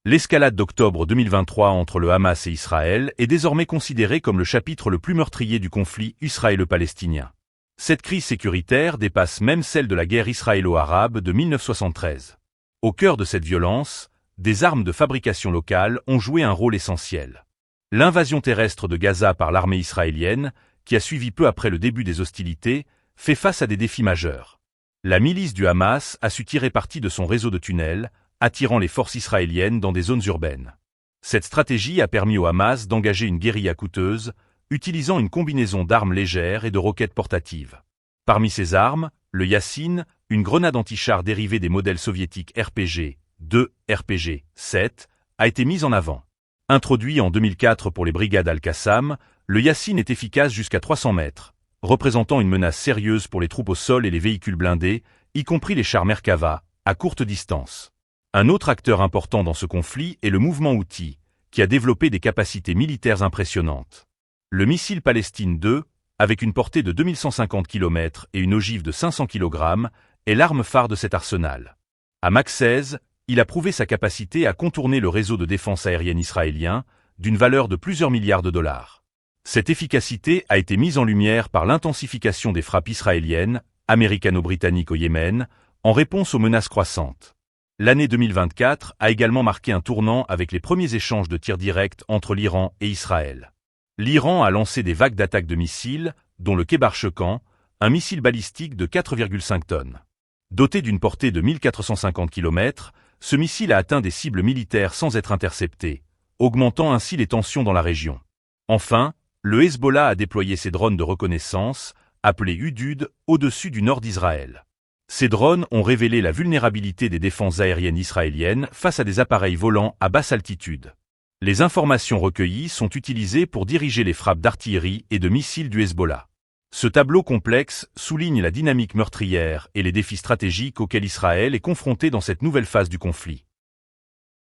L'escalade d'octobre 2023 entre le Hamas et Israël est désormais considérée comme le chapitre le plus meurtrier du conflit israélo-palestinien. Cette crise sécuritaire dépasse même celle de la guerre israélo-arabe de 1973. Au cœur de cette violence, des armes de fabrication locale ont joué un rôle essentiel. L'invasion terrestre de Gaza par l'armée israélienne, qui a suivi peu après le début des hostilités, fait face à des défis majeurs. La milice du Hamas a su tirer parti de son réseau de tunnels, attirant les forces israéliennes dans des zones urbaines. Cette stratégie a permis au Hamas d'engager une guérilla coûteuse, utilisant une combinaison d'armes légères et de roquettes portatives. Parmi ces armes, le Yassin, une grenade anti-char dérivée des modèles soviétiques RPG-2, RPG-7, a été mise en avant. Introduit en 2004 pour les brigades Al-Qassam, le Yassin est efficace jusqu'à 300 mètres, représentant une menace sérieuse pour les troupes au sol et les véhicules blindés, y compris les chars Merkava, à courte distance. Un autre acteur important dans ce conflit est le mouvement Houthi, qui a développé des capacités militaires impressionnantes. Le missile Palestine 2, avec une portée de 2150 km et une ogive de 500 kg, est l'arme phare de cet arsenal. À Mach 16, il a prouvé sa capacité à contourner le réseau de défense aérienne israélien, d'une valeur de plusieurs milliards de dollars. Cette efficacité a été mise en lumière par l'intensification des frappes israéliennes, américano-britanniques au Yémen, en réponse aux menaces croissantes. L'année 2024 a également marqué un tournant avec les premiers échanges de tirs directs entre l'Iran et Israël. L'Iran a lancé des vagues d'attaques de missiles, dont le Kebar-Shekan, un missile balistique de 4,5 tonnes. Doté d'une portée de 1450 km, ce missile a atteint des cibles militaires sans être intercepté, augmentant ainsi les tensions dans la région. Enfin, le Hezbollah a déployé ses drones de reconnaissance, appelés Hudud, au-dessus du nord d'Israël. Ces drones ont révélé la vulnérabilité des défenses aériennes israéliennes face à des appareils volants à basse altitude. Les informations recueillies sont utilisées pour diriger les frappes d'artillerie et de missiles du Hezbollah. Ce tableau complexe souligne la dynamique meurtrière et les défis stratégiques auxquels Israël est confronté dans cette nouvelle phase du conflit.